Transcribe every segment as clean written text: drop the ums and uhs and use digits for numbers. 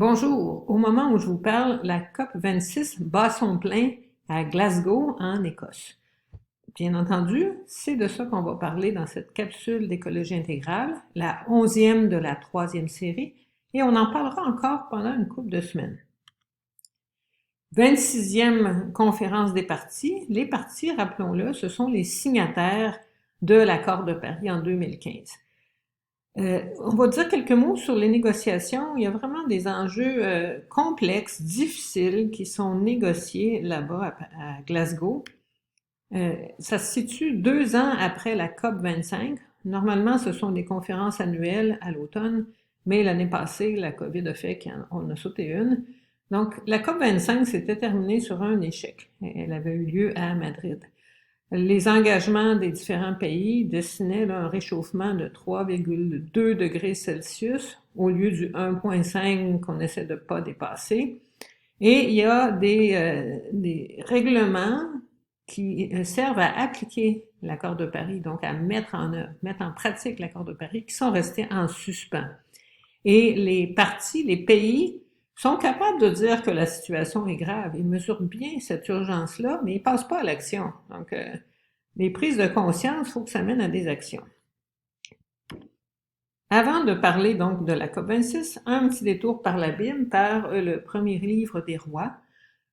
Bonjour. Au moment où je vous parle, la COP26 bat son plein à Glasgow, en Écosse. Bien entendu, c'est de ça qu'on va parler dans cette capsule d'écologie intégrale, la 11e de la 3e série, et on en parlera encore pendant une couple de semaines. 26e conférence des parties. Les parties, rappelons-le, ce sont les signataires de l'accord de Paris en 2015. On va dire quelques mots sur les négociations. Il y a vraiment des enjeux complexes, difficiles, qui sont négociés là-bas à Glasgow. Ça se situe 2 ans après la COP25. Normalement, ce sont des conférences annuelles à l'automne, mais l'année passée, la COVID a fait qu'on a sauté une. Donc, la COP25 s'était terminée sur un échec. Elle avait eu lieu à Madrid. Les engagements des différents pays dessinaient un réchauffement de 3,2 degrés Celsius au lieu du 1,5 qu'on essaie de ne pas dépasser. Et il y a des règlements qui servent à appliquer l'accord de Paris, donc à mettre en pratique l'accord de Paris, qui sont restés en suspens. Et les parties, les pays, sont capables de dire que la situation est grave. Ils mesurent bien cette urgence-là, mais ils passent pas à l'action. Donc, les prises de conscience, il faut que ça mène à des actions. Avant de parler donc de la COP26, un petit détour par la Bible, par le premier livre des rois.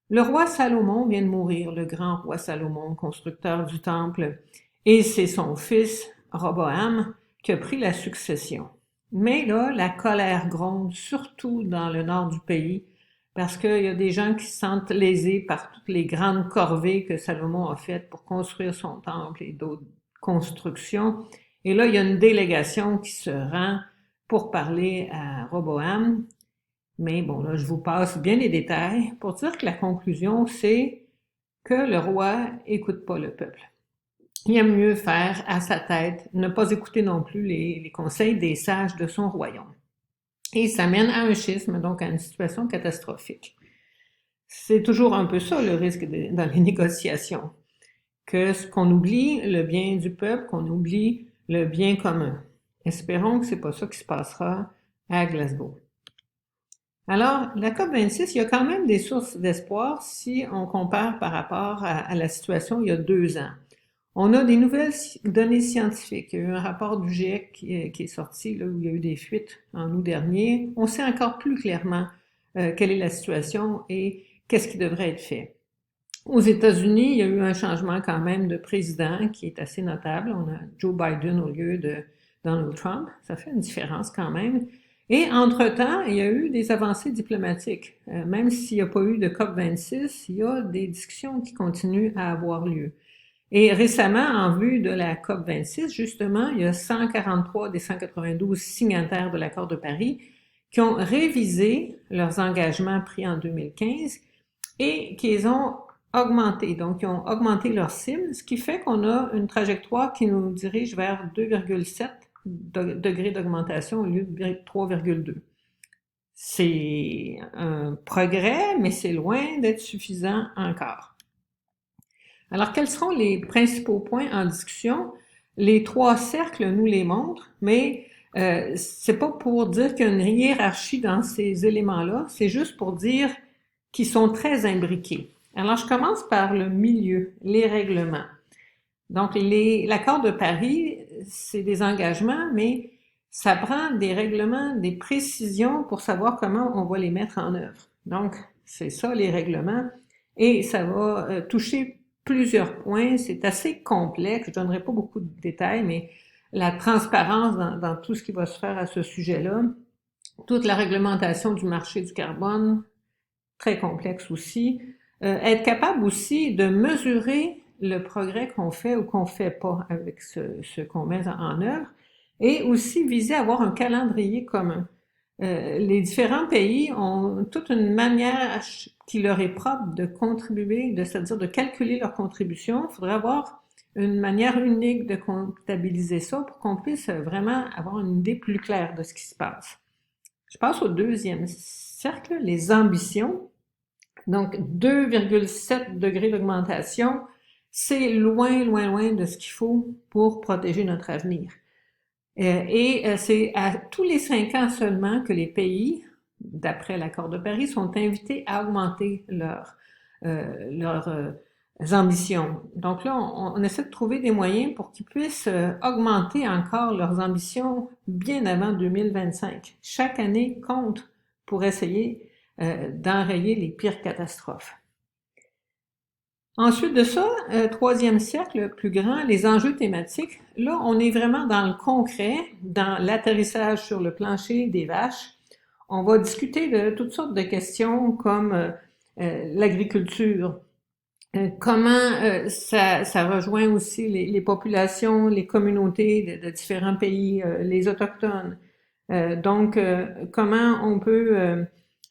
Le roi Salomon vient de mourir, le grand roi Salomon, constructeur du temple, et c'est son fils Roboam qui a pris la succession. Mais là, la colère gronde, surtout dans le nord du pays, parce qu'il y a des gens qui se sentent lésés par toutes les grandes corvées que Salomon a faites pour construire son temple et d'autres constructions. Et là, il y a une délégation qui se rend pour parler à Roboam. Mais bon, là, je vous passe bien les détails pour dire que la conclusion, c'est que le roi écoute pas le peuple. Il aime mieux faire à sa tête, ne pas écouter non plus les conseils des sages de son royaume. Et ça mène à un schisme, donc à une situation catastrophique. C'est toujours un peu ça le risque dans les négociations, qu'on oublie le bien du peuple, qu'on oublie le bien commun. Espérons que c'est pas ça qui se passera à Glasgow. Alors, la COP26, il y a quand même des sources d'espoir si on compare par rapport à la situation il y a 2 ans. On a des nouvelles données scientifiques. Il y a eu un rapport du GIEC qui est sorti, là, où il y a eu des fuites en août dernier. On sait encore plus clairement quelle est la situation et qu'est-ce qui devrait être fait. Aux États-Unis, il y a eu un changement quand même de président qui est assez notable. On a Joe Biden au lieu de Donald Trump. Ça fait une différence quand même. Et entre-temps, il y a eu des avancées diplomatiques. Même s'il n'y a pas eu de COP26, il y a des discussions qui continuent à avoir lieu. Et récemment, en vue de la COP26, justement, il y a 143 des 192 signataires de l'accord de Paris qui ont révisé leurs engagements pris en 2015 et qu'ils ont augmenté. Donc, ils ont augmenté leur cible, ce qui fait qu'on a une trajectoire qui nous dirige vers 2,7 degrés d'augmentation au lieu de 3,2. C'est un progrès, mais c'est loin d'être suffisant encore. Alors, quels seront les principaux points en discussion? Les 3 cercles nous les montrent, mais c'est pas pour dire qu'il y a une hiérarchie dans ces éléments-là, c'est juste pour dire qu'ils sont très imbriqués. Alors, je commence par le milieu, les règlements. Donc, l'accord de Paris, c'est des engagements, mais ça prend des règlements, des précisions pour savoir comment on va les mettre en œuvre. Donc, c'est ça les règlements, et ça va toucher plusieurs points. C'est assez complexe, je ne donnerai pas beaucoup de détails, mais la transparence dans tout ce qui va se faire à ce sujet-là, toute la réglementation du marché du carbone, très complexe aussi. Être capable aussi de mesurer le progrès qu'on fait ou qu'on fait pas avec ce qu'on met en œuvre, et aussi viser à avoir un calendrier commun. Les différents pays ont toute une manière qui leur est propre de contribuer, c'est-à-dire de calculer leur contribution. Il faudrait avoir une manière unique de comptabiliser ça pour qu'on puisse vraiment avoir une idée plus claire de ce qui se passe. Je passe au 2e cercle, les ambitions. Donc, 2,7 degrés d'augmentation, c'est loin, loin, loin de ce qu'il faut pour protéger notre avenir. Et c'est à tous les 5 ans seulement que les pays d'après l'accord de Paris, sont invités à augmenter leurs ambitions. Donc là, on essaie de trouver des moyens pour qu'ils puissent augmenter encore leurs ambitions bien avant 2025. Chaque année compte pour essayer d'enrayer les pires catastrophes. Ensuite de ça, troisième cercle, le plus grand, les enjeux thématiques. Là, on est vraiment dans le concret, dans l'atterrissage sur le plancher des vaches. On va discuter de toutes sortes de questions comme l'agriculture, comment ça rejoint aussi les populations, les communautés de différents pays, les autochtones. Donc, comment on peut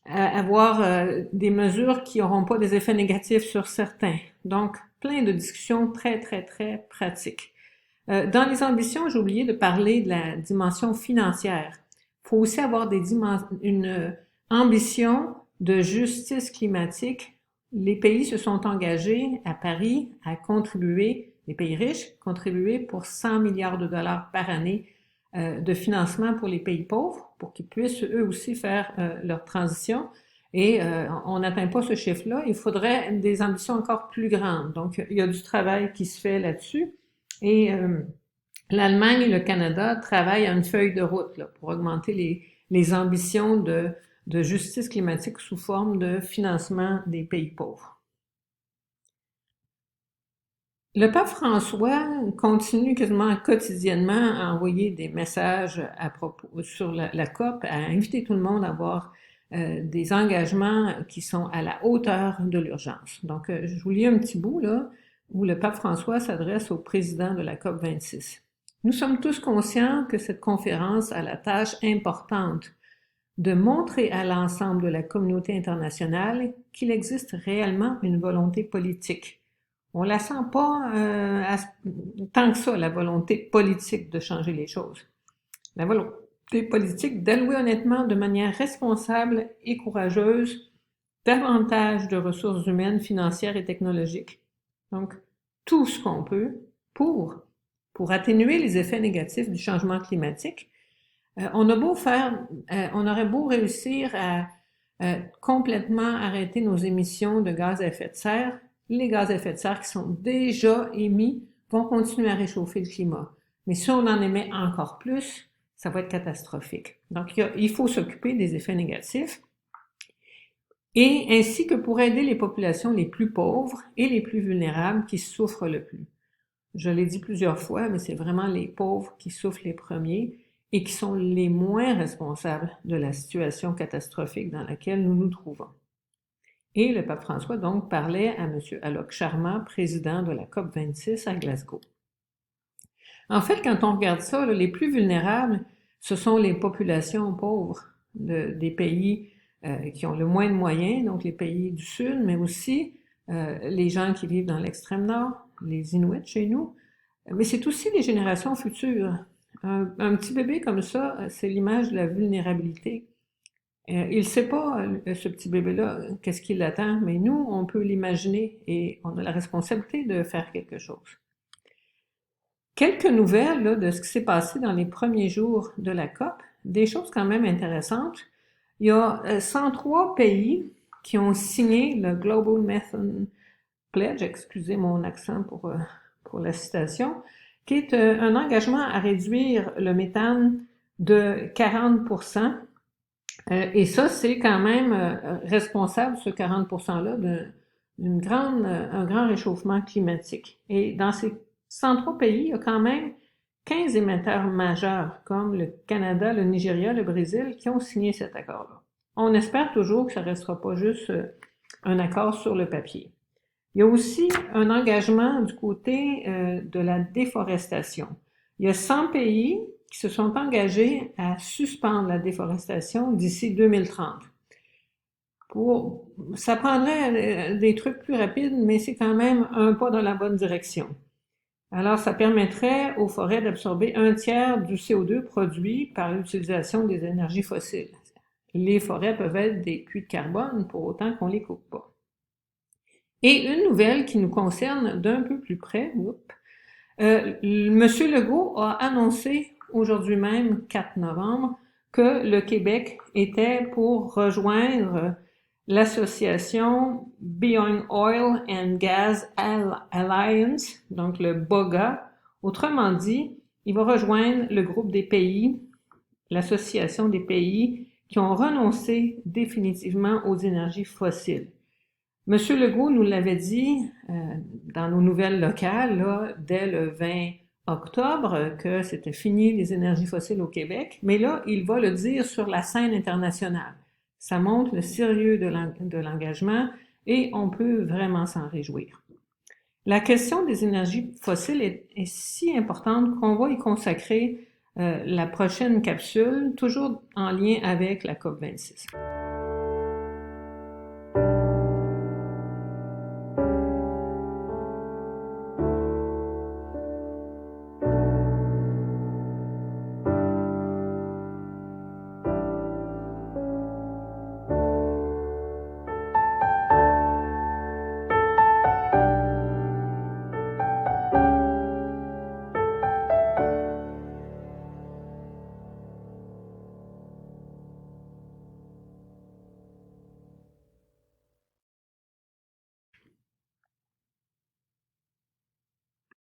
avoir des mesures qui n'auront pas des effets négatifs sur certains. Donc, plein de discussions très, très, très pratiques. Dans les ambitions, j'ai oublié de parler de la dimension financière. Il faut aussi avoir une ambition de justice climatique. Les pays se sont engagés à Paris à contribuer, les pays riches, contribuer pour 100 milliards de dollars par année de financement pour les pays pauvres, pour qu'ils puissent eux aussi faire leur transition. Et on n'atteint pas ce chiffre-là. Il faudrait des ambitions encore plus grandes. Donc, il y a du travail qui se fait là-dessus. Et l'Allemagne et le Canada travaillent à une feuille de route là, pour augmenter les ambitions de justice climatique sous forme de financement des pays pauvres. Le pape François continue quasiment quotidiennement à envoyer des messages à propos sur la COP, à inviter tout le monde à avoir des engagements qui sont à la hauteur de l'urgence. Donc, je vous lis un petit bout là où le pape François s'adresse au président de la COP 26. Nous sommes tous conscients que cette conférence a la tâche importante de montrer à l'ensemble de la communauté internationale qu'il existe réellement une volonté politique. On la sent pas tant que ça, la volonté politique de changer les choses. La volonté politique d'allouer honnêtement, de manière responsable et courageuse, davantage de ressources humaines, financières et technologiques. Donc, tout ce qu'on peut pour atténuer les effets négatifs du changement climatique. On aurait beau réussir à complètement arrêter nos émissions de gaz à effet de serre, les gaz à effet de serre qui sont déjà émis vont continuer à réchauffer le climat. Mais si on en émet encore plus, ça va être catastrophique. Donc, il faut s'occuper des effets négatifs et ainsi que pour aider les populations les plus pauvres et les plus vulnérables qui souffrent le plus. Je l'ai dit plusieurs fois, mais c'est vraiment les pauvres qui souffrent les premiers et qui sont les moins responsables de la situation catastrophique dans laquelle nous nous trouvons. Et le pape François donc parlait à M. Alok Sharma, président de la COP 26 à Glasgow. En fait, quand on regarde ça, là, les plus vulnérables, ce sont les populations pauvres des pays qui ont le moins de moyens, donc les pays du Sud, mais aussi les gens qui vivent dans l'extrême nord, les Inuits chez nous, mais c'est aussi les générations futures. Un petit bébé comme ça, c'est l'image de la vulnérabilité. Il ne sait pas, ce petit bébé-là, qu'est-ce qui l'attend, mais nous, on peut l'imaginer et on a la responsabilité de faire quelque chose. Quelques nouvelles là, de ce qui s'est passé dans les premiers jours de la COP, des choses quand même intéressantes. Il y a 103 pays qui ont signé le Global Methane Pledge, excusez mon accent pour la citation, qui est un engagement à réduire le méthane de 40%. Et ça, c'est quand même responsable, ce 40%-là, d'un grand réchauffement climatique. Et dans ces 103 pays, il y a quand même 15 émetteurs majeurs, comme le Canada, le Nigeria, le Brésil, qui ont signé cet accord-là. On espère toujours que ça ne restera pas juste un accord sur le papier. Il y a aussi un engagement du côté de la déforestation. Il y a 100 pays qui se sont engagés à suspendre la déforestation d'ici 2030. Ça prendrait des trucs plus rapides, mais c'est quand même un pas dans la bonne direction. Alors, ça permettrait aux forêts d'absorber 1/3 du CO2 produit par l'utilisation des énergies fossiles. Les forêts peuvent être des puits de carbone pour autant qu'on les coupe pas. Et une nouvelle qui nous concerne d'un peu plus près, M. Legault a annoncé aujourd'hui même, 4 novembre, que le Québec était pour rejoindre l'association Beyond Oil and Gas Alliance, donc le BOGA. Autrement dit, il va rejoindre le groupe des pays, l'association des pays qui ont renoncé définitivement aux énergies fossiles. Monsieur Legault nous l'avait dit dans nos nouvelles locales là, dès le 20 octobre que c'était fini les énergies fossiles au Québec, mais là, il va le dire sur la scène internationale. Ça montre le sérieux de l'engagement et on peut vraiment s'en réjouir. La question des énergies fossiles est si importante qu'on va y consacrer la prochaine capsule, toujours en lien avec la COP26.